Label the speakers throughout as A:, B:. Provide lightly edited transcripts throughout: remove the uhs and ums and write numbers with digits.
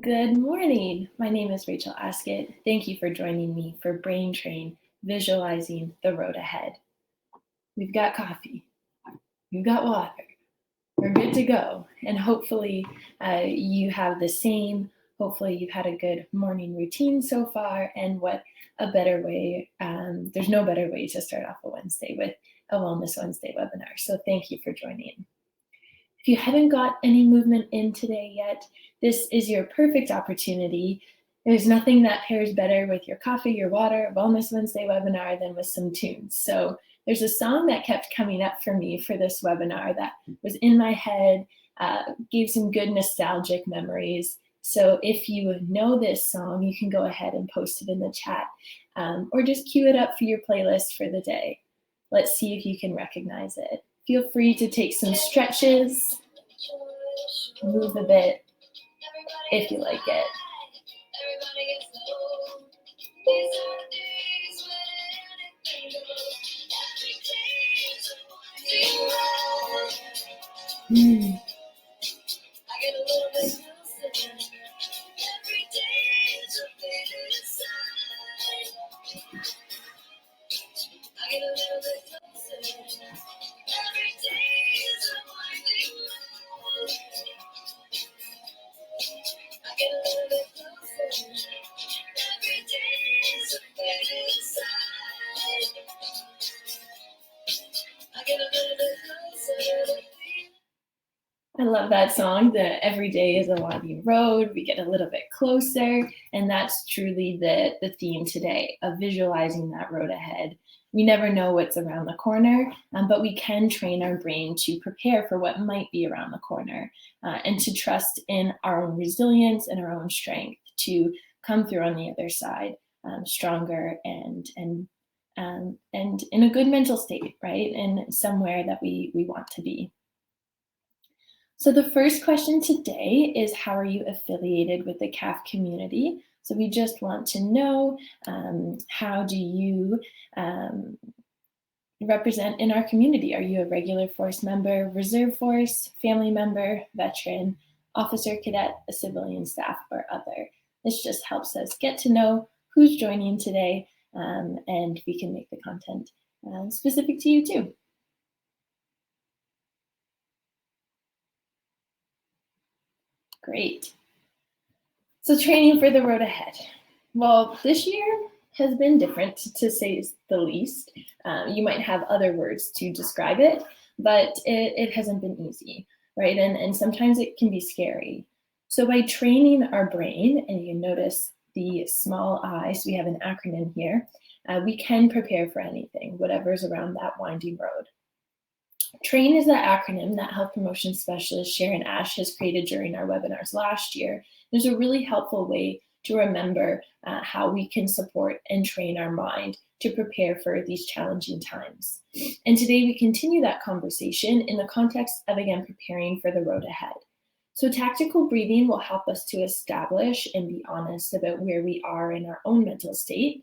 A: Good morning. My name is Rachel Askett. Thank you for joining me for Brain Train, visualizing the road ahead. We've got coffee, we've got water, we're good to go. And hopefully you have the same. Hopefully you've had a good morning routine so far. And what a better way, there's no better way to start off a Wednesday with a Wellness Wednesday webinar. So thank you for joining. If you haven't got any movement in today yet, this is your perfect opportunity. There's nothing that pairs better with your coffee, your water, Wellness Wednesday webinar than with some tunes. So there's a song that kept coming up for me for this webinar that was in my head, gave some good nostalgic memories. So if you know this song, you can go ahead and post it in the chat or just cue it up for your playlist for the day. Let's see if you can recognize it. Feel free to take some stretches, move a bit if you like it. I love that song, the every day is a winding road. We get a little bit closer, and that's truly the theme today of visualizing that road ahead. We never know what's around the corner, but we can train our brain to prepare for what might be around the corner and to trust in our own resilience and our own strength to come through on the other side stronger and in a good mental state, right? And somewhere that we want to be. So the first question today is, how are you affiliated with the CAF community? So we just want to know, how do you represent in our community? Are you a regular force member, reserve force, family member, veteran, officer, cadet, a civilian staff, or other? This just helps us get to know who's joining today, and we can make the content specific to you too. Great. So training for the road ahead. Well, this year has been different, to say the least. You might have other words to describe it, but it hasn't been easy, right? And sometimes it can be scary. So by training our brain, and you notice the small I, so we have an acronym here, we can prepare for anything, whatever's around that winding road. TRAIN is the acronym that Health Promotion Specialist Sharon Ash has created during our webinars last year. There's a really helpful way to remember how we can support and train our mind to prepare for these challenging times. And today we continue that conversation in the context of, again, preparing for the road ahead. So tactical breathing will help us to establish and be honest about where we are in our own mental state,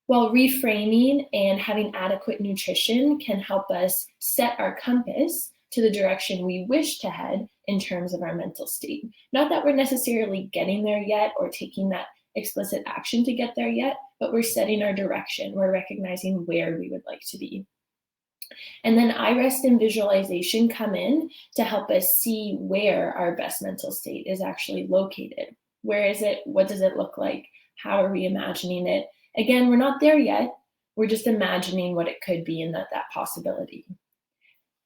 A: while reframing and having adequate nutrition can help us set our compass to the direction we wish to head in terms of our mental state. Not that we're necessarily getting there yet or taking that explicit action to get there yet, but we're setting our direction. We're recognizing where we would like to be. And then iRest and visualization come in to help us see where our best mental state is actually located. Where is it? What does it look like? How are we imagining it? Again, we're not there yet. We're just imagining what it could be and that possibility.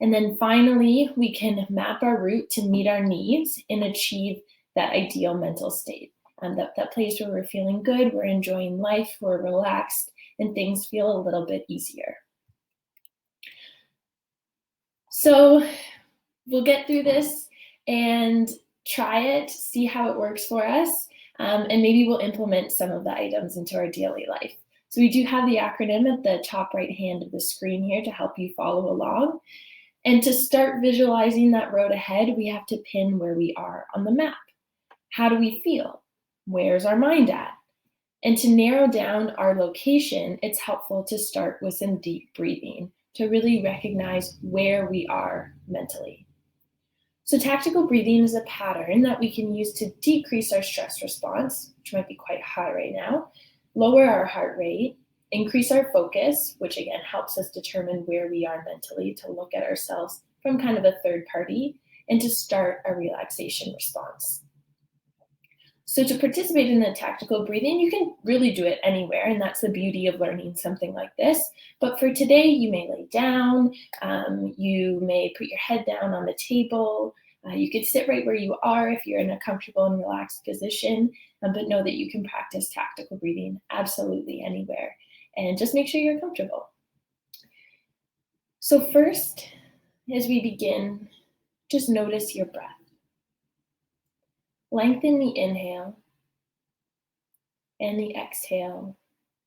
A: And then finally, we can map our route to meet our needs and achieve that ideal mental state. That place where we're feeling good, we're enjoying life, we're relaxed, and things feel a little bit easier. So we'll get through this and try it, see how it works for us. And maybe we'll implement some of the items into our daily life. So we do have the acronym at the top right hand of the screen here to help you follow along. And to start visualizing that road ahead, we have to pin where we are on the map. How do we feel? Where's our mind at? And to narrow down our location, it's helpful to start with some deep breathing to really recognize where we are mentally. So tactical breathing is a pattern that we can use to decrease our stress response, which might be quite high right now, lower our heart rate, increase our focus, which again helps us determine where we are mentally, to look at ourselves from kind of a third party, and to start a relaxation response. So to participate in the tactical breathing, you can really do it anywhere, and that's the beauty of learning something like this. But for today, you may lay down, you may put your head down on the table, you could sit right where you are if you're in a comfortable and relaxed position, but know that you can practice tactical breathing absolutely anywhere. And just make sure you're comfortable. So first, as we begin, just notice your breath. Lengthen the inhale and the exhale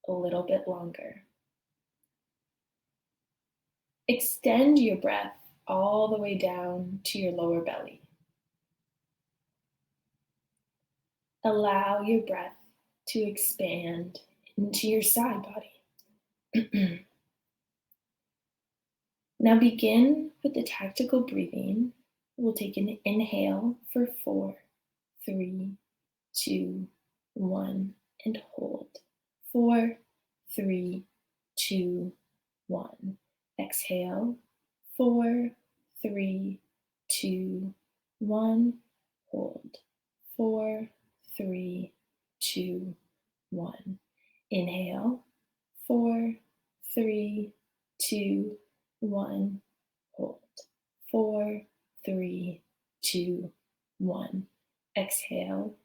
A: a little bit longer. Extend your breath all the way down to your lower belly. Allow your breath to expand into your side body. Now begin with the tactical breathing. We'll take an inhale for 4, 3, 2, 1, and hold. 4, 3, 2, 1. Exhale. 4, 3, 2, 1. Hold. 4, 3, 2, 1. Inhale. 4, 3, 2, 1. Hold. 4, 3, 2, 1. Exhale.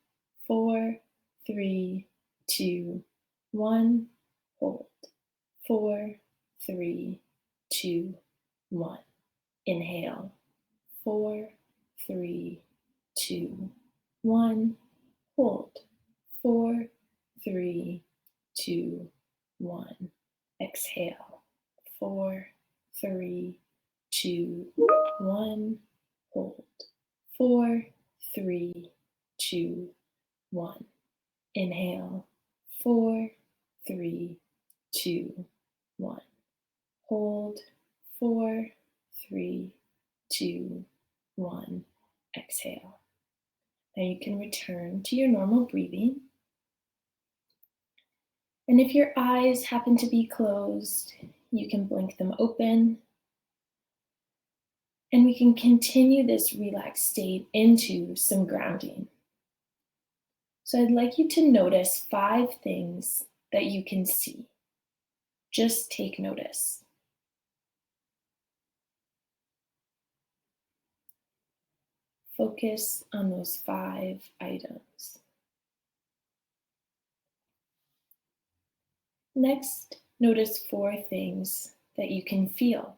A: 4, 3, 2, 1. Hold. 4, 3, 2, 1. Inhale. 4, 3, 2, 1. Hold. 4, 3, 2, 1. Exhale. 4, 3, 2, 1. Hold. 4, 3, 2, 1. Inhale. 4, 3, 2, 1. Hold. 4, 3, 2, 1. Exhale. Now you can return to your normal breathing. And if your eyes happen to be closed, you can blink them open. And we can continue this relaxed state into some grounding. So I'd like you to notice 5 things that you can see. Just take notice. Focus on those 5 items. Next, notice 4 things that you can feel.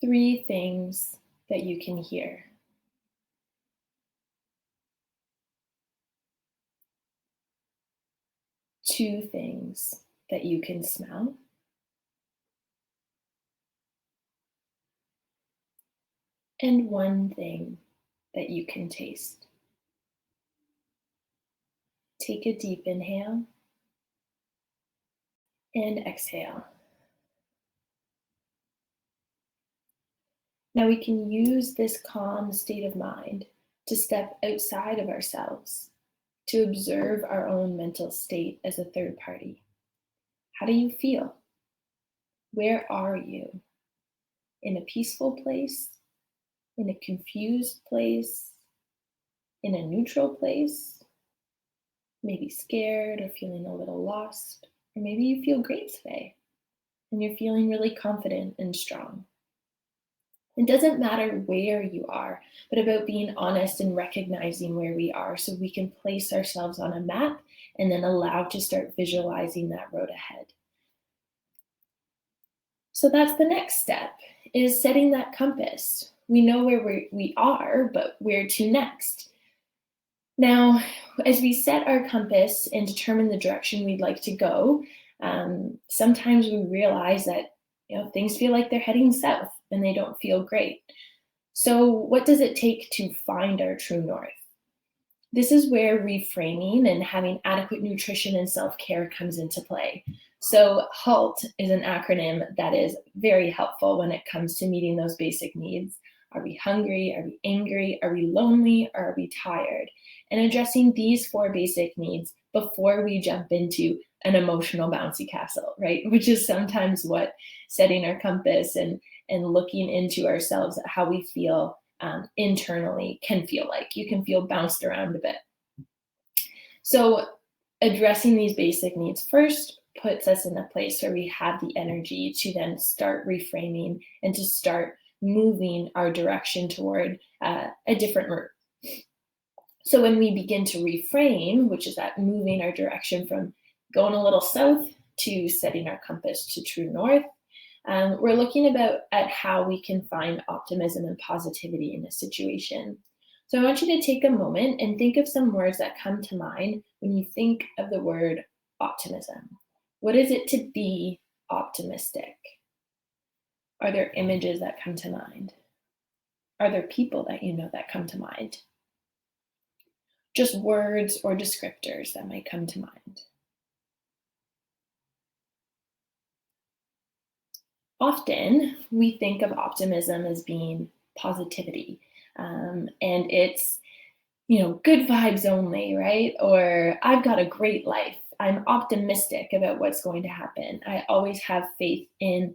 A: Three things that you can hear. Two things that you can smell. And 1 thing that you can taste. Take a deep inhale and exhale. Now we can use this calm state of mind to step outside of ourselves, to observe our own mental state as a third party. How do you feel? Where are you? In a peaceful place? In a confused place? In a neutral place? Maybe scared or feeling a little lost? Or maybe you feel great today and you're feeling really confident and strong. It doesn't matter where you are, but about being honest and recognizing where we are so we can place ourselves on a map and then allow to start visualizing that road ahead. So that's the next step, is setting that compass. We know where we are, but where to next? Now, as we set our compass and determine the direction we'd like to go, sometimes we realize that things feel like they're heading south and they don't feel great. So what does it take to find our true north? This is where reframing and having adequate nutrition and self-care comes into play. So HALT is an acronym that is very helpful when it comes to meeting those basic needs. Are we hungry? Are we angry? Are we lonely? Or are we tired? And addressing these 4 basic needs before we jump into an emotional bouncy castle, right? Which is sometimes what setting our compass and looking into ourselves, how we feel internally can feel like. You can feel bounced around a bit. So addressing these basic needs first puts us in a place where we have the energy to then start reframing and to start moving our direction toward a different route. So when we begin to reframe, which is that moving our direction from going a little south to setting our compass to true north, we're looking at how we can find optimism and positivity in a situation. So I want you to take a moment and think of some words that come to mind when you think of the word optimism. What is it to be optimistic? Are there images that come to mind? Are there people that you know that come to mind? Just words or descriptors that might come to mind. Often we think of optimism as being positivity, and it's, good vibes only, right? Or I've got a great life. I'm optimistic about what's going to happen. I always have faith in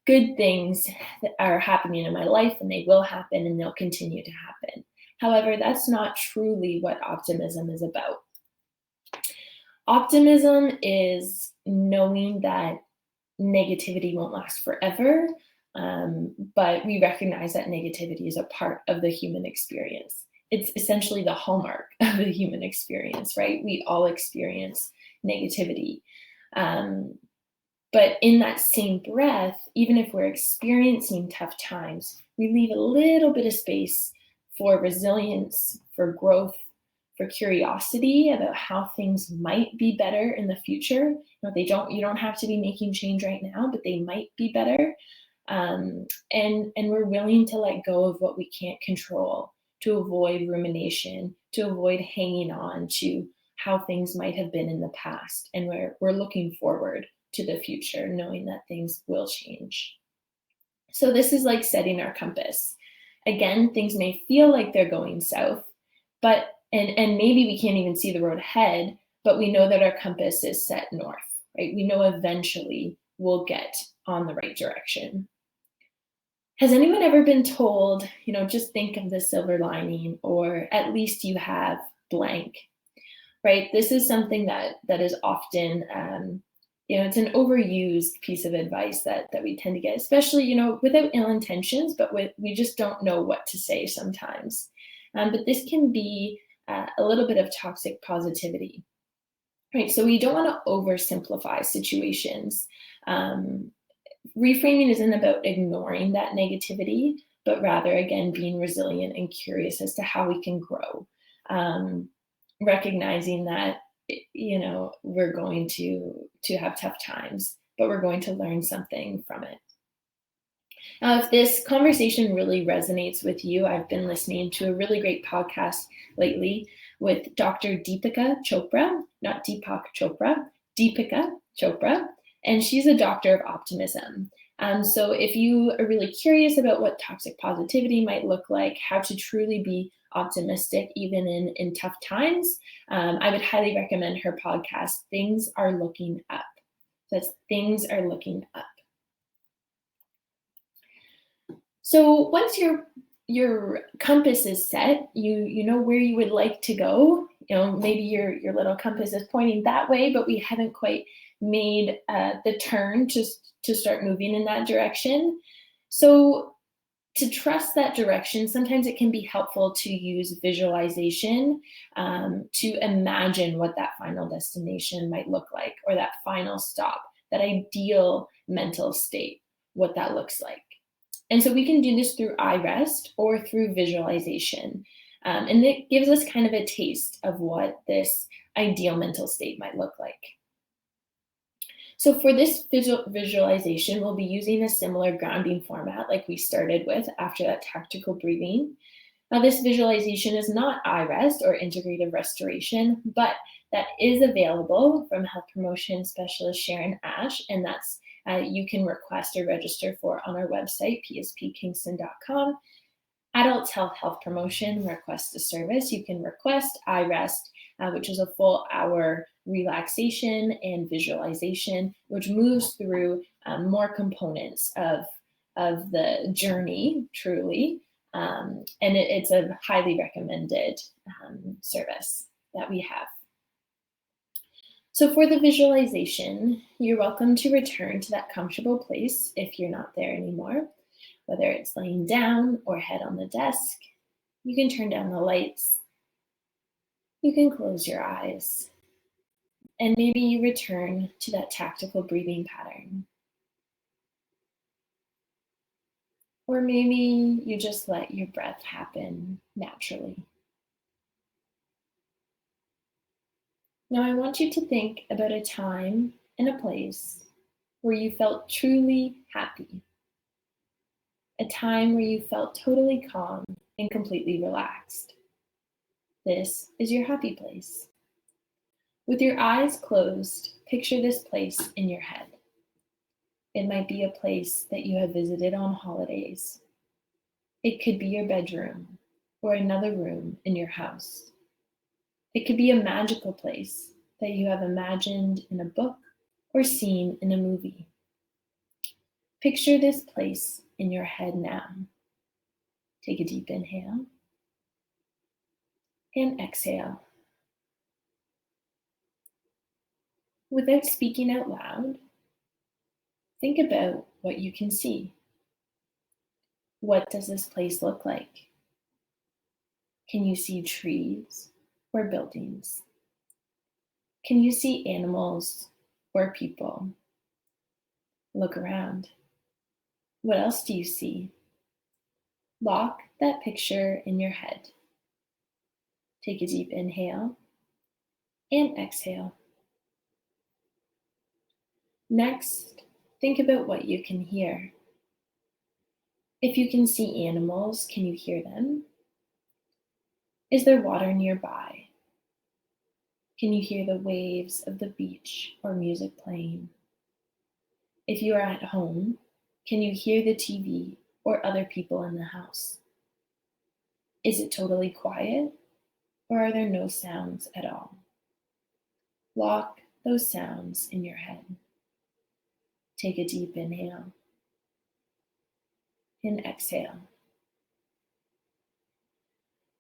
A: good things that are happening in my life, and they will happen and they'll continue to happen. However, that's not truly what optimism is about. Optimism is knowing that negativity won't last forever, but we recognize that negativity is a part of the human experience. It's essentially the hallmark of the human experience, right? We all experience negativity. But in that same breath, even if we're experiencing tough times, we leave a little bit of space for resilience, for growth, for curiosity about how things might be better in the future. You don't have to be making change right now, but they might be better. And we're willing to let go of what we can't control, to avoid rumination, to avoid hanging on to how things might have been in the past. And we're looking forward to the future, knowing that things will change. So this is like setting our compass. Again, things may feel like they're going south, but and maybe we can't even see the road ahead, but we know that our compass is set north, right? We know eventually we'll get on the right direction. Has anyone ever been told, just think of the silver lining, or at least you have blank, right? This is something that is often, it's an overused piece of advice that we tend to get, especially, without ill intentions, but we just don't know what to say sometimes. But this can be a little bit of toxic positivity, right? So we don't want to oversimplify situations. Reframing isn't about ignoring that negativity, but rather, again, being resilient and curious as to how we can grow. Recognizing that, we're going to have tough times, but we're going to learn something from it. Now, if this conversation really resonates with you, I've been listening to a really great podcast lately with Dr. Deepika Chopra, not Deepak Chopra, Deepika Chopra, and she's a doctor of optimism. So if you are really curious about what toxic positivity might look like, how to truly be optimistic even in tough times, I would highly recommend her podcast, Things Are Looking Up. That's Things Are Looking Up. So once your compass is set, you know where you would like to go. Maybe your little compass is pointing that way, but we haven't quite made the turn to start moving in that direction. So to trust that direction, sometimes it can be helpful to use visualization to imagine what that final destination might look like, or that final stop, that ideal mental state, what that looks like. And so we can do this through eye rest or through visualization. And it gives us kind of a taste of what this ideal mental state might look like. So for this visualization, we'll be using a similar grounding format like we started with after that tactical breathing. Now, this visualization is not eye rest or integrative restoration, but that is available from Health Promotion Specialist Sharon Ash, and that's you can request or register for on our website, pspkingston.com. Adults Health Promotion request a service. You can request iRest, which is a full hour relaxation and visualization, which moves through more components of the journey, truly. And it's a highly recommended service that we have. So for the visualization, you're welcome to return to that comfortable place if you're not there anymore, whether it's laying down or head on the desk. You can turn down the lights. You can close your eyes. And maybe you return to that tactical breathing pattern. Or maybe you just let your breath happen naturally. Now I want you to think about a time and a place where you felt truly happy. A time where you felt totally calm and completely relaxed. This is your happy place. With your eyes closed, picture this place in your head. It might be a place that you have visited on holidays. It could be your bedroom or another room in your house. It could be a magical place that you have imagined in a book or seen in a movie. Picture this place in your head now. Take a deep inhale and exhale. Without speaking out loud, think about what you can see. What does this place look like? Can you see trees or buildings? Can you see animals or people? Look around. What else do you see? Lock that picture in your head. Take a deep inhale and exhale. Next, think about what you can hear. If you can see animals, can you hear them? Is there water nearby? Can you hear the waves of the beach or music playing? If you are at home, can you hear the TV or other people in the house? Is it totally quiet, or are there no sounds at all? Lock those sounds in your head. Take a deep inhale and exhale.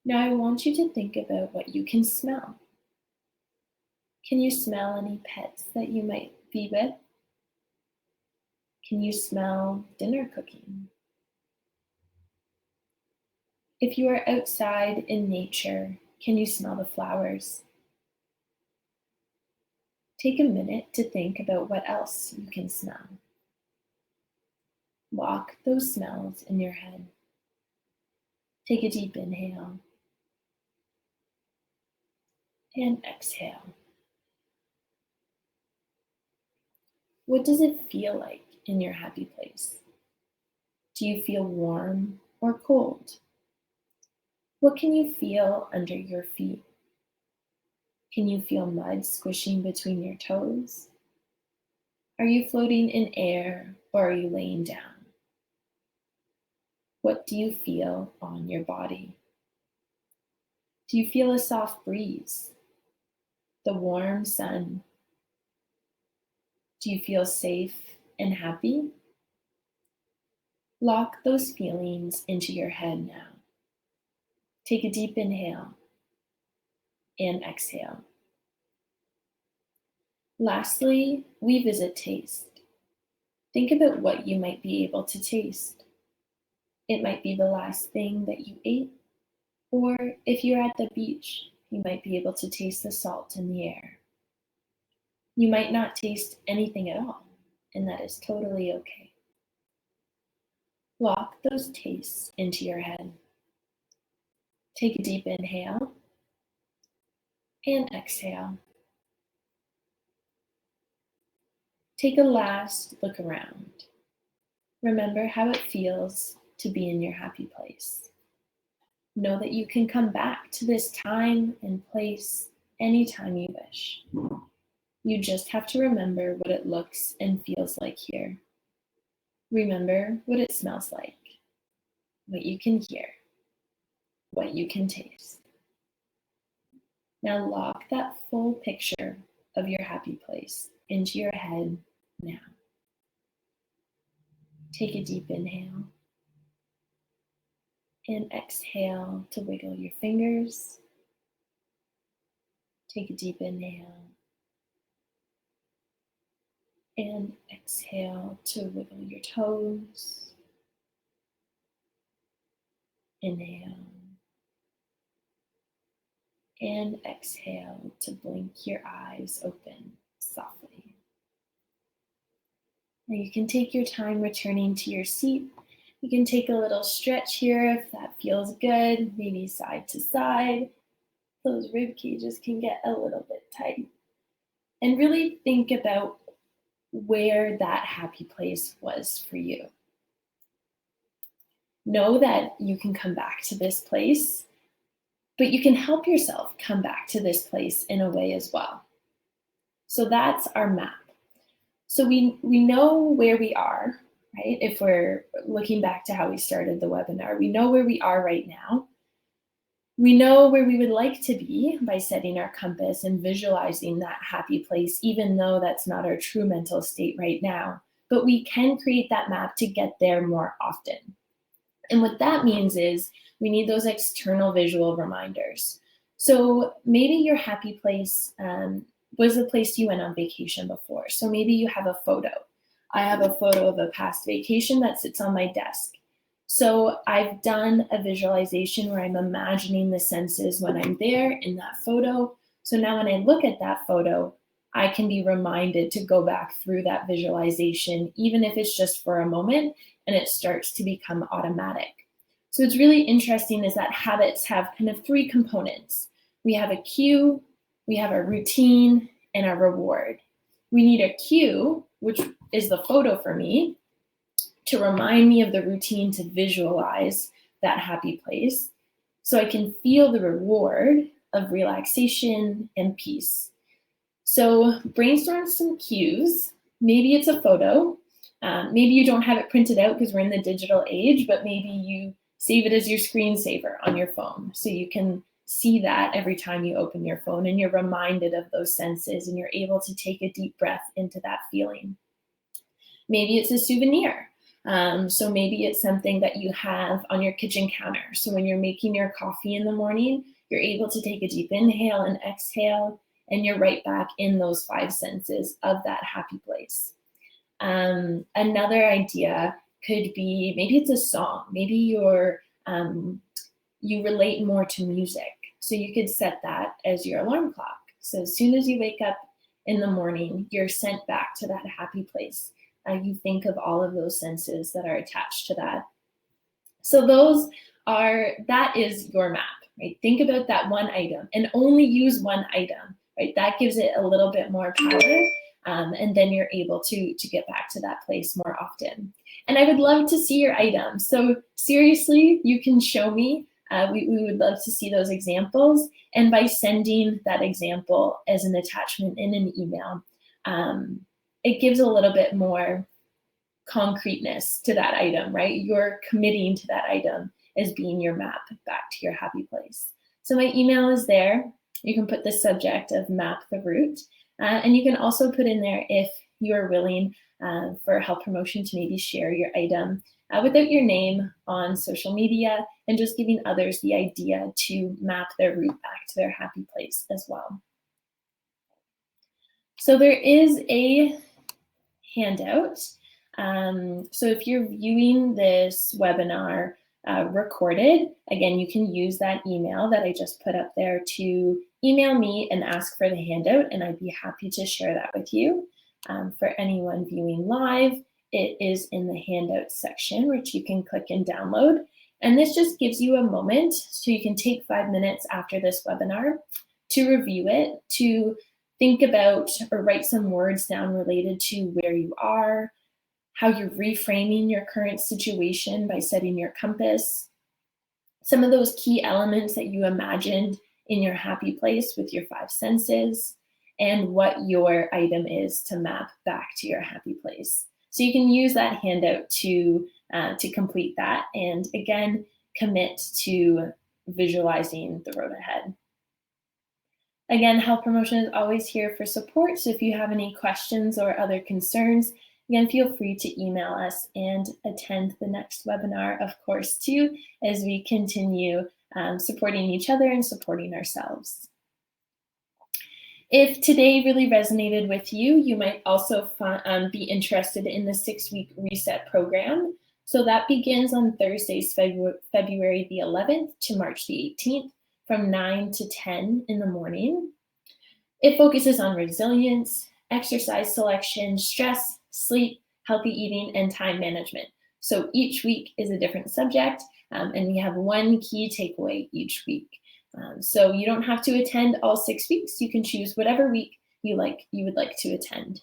A: Now I want you to think about what you can smell. Can you smell any pets that you might be with? Can you smell dinner cooking? If you are outside in nature, can you smell the flowers? Take a minute to think about what else you can smell. Lock those smells in your head. Take a deep inhale and exhale. What does it feel like in your happy place? Do you feel warm or cold? What can you feel under your feet? Can you feel mud squishing between your toes? Are you floating in air or are you laying down? What do you feel on your body? Do you feel a soft breeze? The warm sun? Do you feel safe and happy? Lock those feelings into your head now. Take a deep inhale and exhale. Lastly, we visit taste. Think about what you might be able to taste. It might be the last thing that you ate, or if you're at the beach, you might be able to taste the salt in the air. You might not taste anything at all, and that is totally okay. Lock those tastes into your head. Take a deep inhale and exhale. Take a last look around. Remember how it feels to be in your happy place. Know that you can come back to this time and place anytime you wish. You just have to remember what it looks and feels like here. Remember what it smells like, what you can hear, what you can taste. Now lock that full picture of your happy place into your head now. Take a deep inhale and exhale to wiggle your fingers. Take a deep inhale and exhale to wiggle your toes. Inhale and exhale to blink your eyes open softly. Now you can take your time returning to your seat. You can take a little stretch here if that feels good, maybe side to side. Those rib cages can get a little bit tight. And really think about where that happy place was for you. Know that you can come back to this place, but you can help yourself come back to this place in a way as well. So that's our map. So we know where we are, right? If we're looking back to how we started the webinar, we know where we are right now. We know where we would like to be by setting our compass and visualizing that happy place, even though that's not our true mental state right now. But we can create that map to get there more often. And what that means is we need those external visual reminders. So maybe your happy place was the place you went on vacation before. So maybe you have a photo. I have a photo of a past vacation that sits on my desk. So I've done a visualization where I'm imagining the senses when I'm there in that photo. So now when I look at that photo, I can be reminded to go back through that visualization, even if it's just for a moment, and it starts to become automatic. So it's really interesting is that habits have kind of three components. We have a cue, we have a routine, and a reward. We need a cue, which is the photo for me, to remind me of the routine to visualize that happy place so I can feel the reward of relaxation and peace. So brainstorm some cues. Maybe it's a photo. Maybe you don't have it printed out because we're in the digital age, but maybe you save it as your screensaver on your phone so you can see that every time you open your phone and you're reminded of those senses and you're able to take a deep breath into that feeling. Maybe it's a souvenir. So maybe it's something that you have on your kitchen counter. So when you're making your coffee in the morning, you're able to take a deep inhale and exhale, and you're right back in those five senses of that happy place. Another idea could be, maybe it's a song. Maybe you relate more to music. So you could set that as your alarm clock. So as soon as you wake up in the morning, you're sent back to that happy place. You think of all of those senses that are attached to that. So that is your map, right? Think about that one item and only use one item, right? That gives it a little bit more power. And then you're able to get back to that place more often. And I would love to see your items. So seriously, you can show me. We would love to see those examples. And by sending that example as an attachment in an email, it gives a little bit more concreteness to that item, right? You're committing to that item as being your map back to your happy place. So my email is there. You can put the subject of map the route. And you can also put in there if you're willing for help promotion to maybe share your item without your name on social media and just giving others the idea to map their route back to their happy place as well. So there is a handout. So if you're viewing this webinar recorded, again, you can use that email that I just put up there to email me and ask for the handout, and I'd be happy to share that with you. For anyone viewing live, it is in the handout section, which you can click and download. And this just gives you a moment so you can take 5 minutes after this webinar to review it, to think about or write some words down related to where you are, how you're reframing your current situation by setting your compass, some of those key elements that you imagined in your happy place with your 5 senses, and what your item is to map back to your happy place. So you can use that handout to complete that, and again, commit to visualizing the road ahead. Again, Health Promotion is always here for support, so if you have any questions or other concerns, again, feel free to email us and attend the next webinar, of course, too, as we continue supporting each other and supporting ourselves. If today really resonated with you, you might also be interested in the 6-week reset program. So that begins on Thursdays, February the 11th to March the 18th from 9 to 10 in the morning. It focuses on resilience, exercise selection, stress, sleep, healthy eating, and time management. So each week is a different subject, and we have one key takeaway each week. So you don't have to attend all 6 weeks. You can choose whatever week you would like to attend.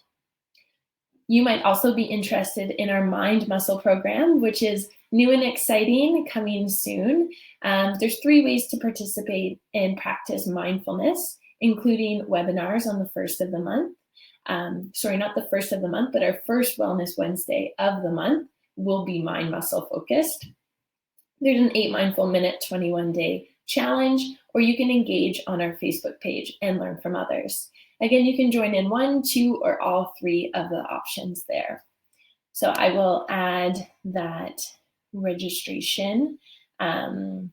A: You might also be interested in our Mind Muscle program, which is new and exciting, coming soon. There's 3 ways to participate and practice mindfulness, including webinars on the first of the month. Sorry, not the first of the month, but our first Wellness Wednesday of the month will be Mind Muscle focused. There's an 8 Mindful Minute 21-day challenge, or you can engage on our Facebook page and learn from others. Again, you can join in 1, 2, or all 3 of the options there. So I will add that registration and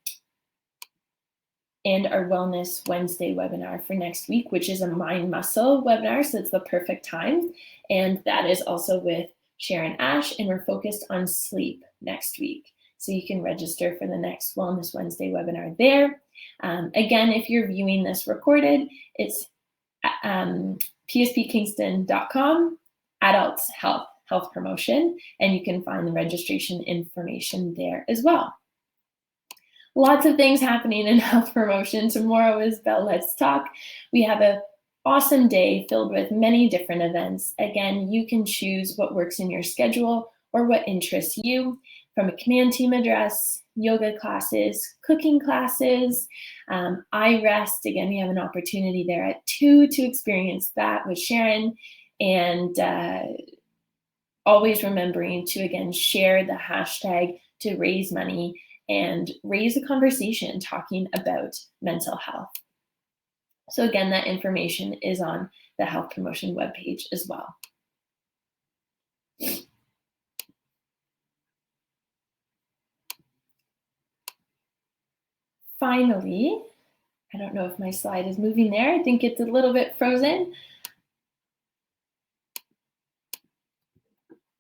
A: our Wellness Wednesday webinar for next week, which is a Mind Muscle webinar, so it's the perfect time. And that is also with Sharon Ash, and we're focused on sleep next week. So you can register for the next Wellness Wednesday webinar there. Again, if you're viewing this recorded, it's pspkingston.com, Adults Health Promotion, and you can find the registration information there as well. Lots of things happening in Health Promotion. Tomorrow is Bell Let's Talk. We have an awesome day filled with many different events. Again, you can choose what works in your schedule or what interests you, from a command team address, yoga classes, cooking classes, iRest. Again, we have an opportunity there at 2 to experience that with Sharon, and always remembering to, again, share the hashtag to raise money and raise a conversation talking about mental health. So again, that information is on the Health Promotion webpage as well. Finally, I don't know if my slide is moving there. I think it's a little bit frozen.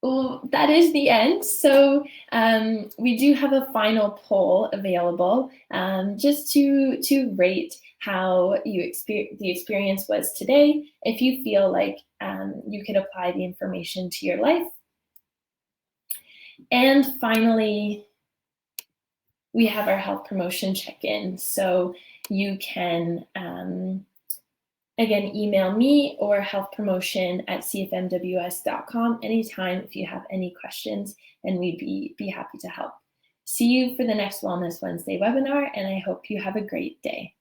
A: Well, that is the end. So we do have a final poll available just to rate how the experience was today, if you feel like you could apply the information to your life. And finally, we have our Health Promotion check-in. So you can, again, email me or healthpromotion@cfmws.com anytime if you have any questions, and we'd be happy to help. See you for the next Wellness Wednesday webinar, and I hope you have a great day.